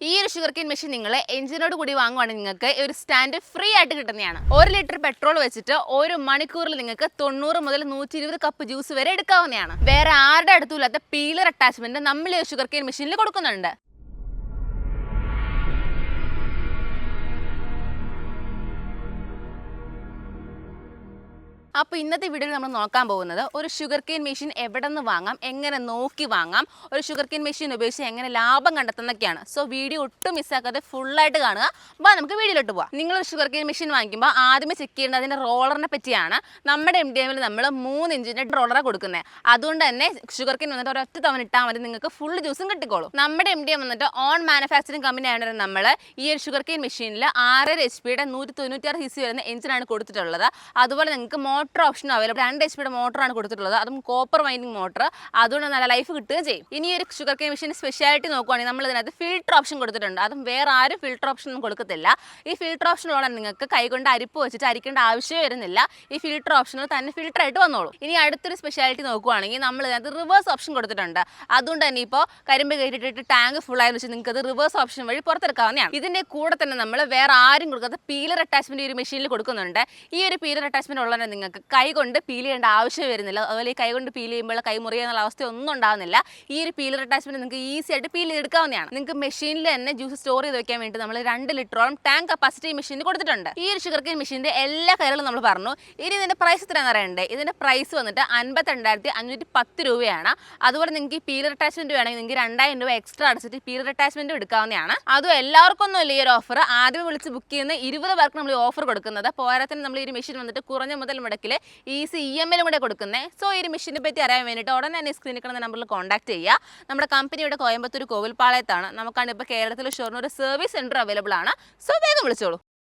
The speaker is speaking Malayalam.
ഈ ഒരു ഷുഗർ കെയിൻ മെഷീൻ നിങ്ങൾ എഞ്ചിനോട് കൂടി വാങ്ങുവാണെങ്കിൽ നിങ്ങൾക്ക് ഒരു സ്റ്റാൻഡ് ഫ്രീ ആയിട്ട് കിട്ടുന്നതാണ്. 1 ലിറ്റർ പെട്രോൾ വെച്ചിട്ട് ഒരു മണിക്കൂറിൽ നിങ്ങൾക്ക് 90 മുതൽ 120 കപ്പ് ജ്യൂസ് വരെ എടുക്കാവുന്നതാണ്. വേറെ ആരുടെ അടുത്തും ഇല്ലാത്ത പീലർ അറ്റാച്ച്മെന്റ് നമ്മൾ ഈ ഷുഗർ കെയിൻ മെഷീനിൽ കൊടുക്കുന്നുണ്ട്. അപ്പോൾ ഇന്നത്തെ വീഡിയോയിൽ നമ്മൾ നോക്കാൻ പോകുന്നത് ഒരു ഷുഗർ കെയിൻ മെഷീൻ എവിടെ നിന്ന് വാങ്ങാം, എങ്ങനെ നോക്കി വാങ്ങാം, ഒരു ഷുഗർ കെയിൻ മെഷീൻ ഉപയോഗിച്ച് എങ്ങനെ ലാഭം കണ്ടെത്തുന്നതൊക്കെയാണ്. സോ വീഡിയോ ഒട്ടും മിസ്സാക്കാതെ ഫുള്ളായിട്ട് കാണുക. അപ്പോൾ നമുക്ക് വീഡിയോയിലോട്ട് പോകാം. നിങ്ങളൊരു ഷുഗർ കെയിൻ മെഷീൻ വാങ്ങിക്കുമ്പോൾ ആദ്യമേ ചെക്ക് ചെയ്യേണ്ടത് അതിൻ്റെ റോളറിനെ പറ്റിയാണ്. നമ്മുടെ MDMൽ നമ്മൾ 3 ഇഞ്ചിൻ്റെ റോളറാണ് കൊടുക്കുന്നത്. അതുകൊണ്ട് തന്നെ ഷുഗർ കെയിൻ വന്നിട്ട് ഒരൊറ്റ തവണ ഇട്ടാൽ മതി, നിങ്ങൾക്ക് ഫുൾ ജ്യൂസും കിട്ടിക്കോളും. നമ്മുടെ MDM വന്നിട്ട് ഓൺ മാനുഫാക്ചറിങ് കമ്പനി ആയതുകൊണ്ട് നമ്മൾ ഈ ഒരു ഷുഗർ കെയിൻ മെഷീനിൽ 6.5 HP 196 cc വരുന്ന എഞ്ചിനാണ് കൊടുത്തിട്ടുള്ളത്. അതുപോലെ നിങ്ങൾക്ക് മോട്ടർ ഓപ്ഷൻ അവൈലബിൾ. 2 HP മോട്ടറാണ് കൊടുത്തിട്ടുള്ളത്, അതും കോപ്പർ വൈൻഡിങ് മോട്ടർ. അതുകൊണ്ട് നല്ല ലൈഫ് കിട്ടുകയും ചെയ്യും. ഇനി ഒരു ഷുഗർ കെയിൻ മെഷീൻ സ്പെഷ്യാലിറ്റി നോക്കുവാണെങ്കിൽ നമ്മൾ ഇതിനകത്ത് ഫിൽട്ടർ ഓപ്ഷൻ കൊടുത്തിട്ടുണ്ട്. അതും വേറെ ആരും ഫിൽട്ടർ ഓപ്ഷൻ ഒന്നും കൊടുക്കത്തില്ല. ഈ ഫിൽട്ടർ ഓപ്ഷനുള്ള നിങ്ങൾക്ക് കൈകൊണ്ട് അരിപ്പ് വെച്ചിട്ട് അരിക്കേണ്ട ആവശ്യമേ വരുന്നില്ല. ഈ ഫിൽട്ടർ ഓപ്ഷനിൽ തന്നെ ഫിൽട്ടർ ആയിട്ട് വന്നോളൂ. ഇനി അടുത്തൊരു സ്പെഷ്യാലിറ്റി നോക്കുവാണെങ്കിൽ നമ്മൾ ഇതിനകത്ത് റിവേഴ്സ് ഓപ്ഷൻ കൊടുത്തിട്ടുണ്ട്. അതുകൊണ്ട് തന്നെ ഇപ്പോൾ കരിമ്പ് കയറ്റിയിട്ട് ടാങ്ക് ഫുൾ ആയെന്ന് വെച്ചാൽ നിങ്ങൾക്ക് അത് റിവേഴ്സ് ഓപ്ഷൻ വഴി പുറത്തെടുക്കാവുന്നതാണ്. ഇതിന്റെ കൂടെ തന്നെ നമ്മൾ വേറെ ആരും കൊടുക്കാത്ത പീലർ അറ്റാച്ച്മെന്റ് ഈ ഒരു മെഷീനിൽ കൊടുക്കുന്നുണ്ട്. ഈ ഒരു പീലർ അറ്റാച്ച്മെന്റ് ഉള്ളതിനെ നിങ്ങൾക്ക് കൈ കൊണ്ട് പീൽ ചെയ്യേണ്ട ആവശ്യം വരുന്നില്ല. അതുപോലെ ഈ കൈ കൊണ്ട് പീൽ ചെയ്യുമ്പോൾ കൈ മുറിയുന്നുള്ള അവസ്ഥ ഒന്നും ഉണ്ടാകുന്നില്ല. ഈ ഒരു പീലർ അറ്റാച്ച്മെന്റ് നിങ്ങൾക്ക് ഈസി ആയിട്ട് പീൽ ചെയ്തെടുക്കാവുന്നതാണ്. നിങ്ങൾക്ക് മെഷീനിൽ തന്നെ ജ്യൂസ് സ്റ്റോർ ചെയ്ത് വെക്കാൻ വേണ്ടി നമ്മൾ 2 ലിറ്ററോളം ടാങ്ക് കപ്പാസിറ്റി മെഷീനിൽ കൊടുത്തിട്ടുണ്ട്. ഈ ഒരു ഷുഗർ കെയിൻ മെഷീന്റെ എല്ലാ കാര്യങ്ങളും നമ്മൾ പറഞ്ഞു. ഇനി ഇതിന്റെ പ്രൈസ് എത്രയാണെന്ന് അറിയണ്ടേ? ഇതിന്റെ പ്രൈസ് വന്നിട്ട് 52,510 രൂപയാണ്. അതുപോലെ നിങ്ങൾക്ക് ഈ പീലർ അറ്റാച്ച്മെന്റ് വേണമെങ്കിൽ നിങ്ങൾക്ക് 2000 രൂപ എക്സ്ട്രാ അടച്ചിട്ട് പീലർ അറ്റാച്ച്മെന്റ് എടുക്കാവുന്നതാണ്. അതും എല്ലാവർക്കും ഒന്നും ഇല്ല ഈ ഒരു ഓഫർ. ആദ്യം വിളിച്ച് ബുക്ക് ചെയ്യുന്ന 20 പേർക്ക് നമ്മൾ ഓഫർ കൊടുക്കുന്നത്. പോരാത്തിന് നമ്മൾ ഈ ഒരു മെഷീൻ വന്നിട്ട് കുറഞ്ഞ മുതൽ മുടക്കിൽ ഈസി EMI കൂടെ കൊടുക്കുന്നത്. സോ ഈ ഒരു മെഷീനെ പറ്റി അറിയാൻ വേണ്ടിയിട്ട് ഉടനെ തന്നെ സ്ക്രീനിൽ കാണുന്ന നമ്പറിൽ കോൺടാക്ട് ചെയ്യുക. നമ്മുടെ കമ്പനിയുടെ കോയമ്പത്തൂർ കോവിൽപ്പാളയത്താണ്. നമുക്കാണ് ഇപ്പോൾ കേരളത്തിൽ ഷൊർണൂർ സർവീസ് സെന്റർ അവൈലബിൾ ആണ്. സോ വേഗം വിളിച്ചോളൂ.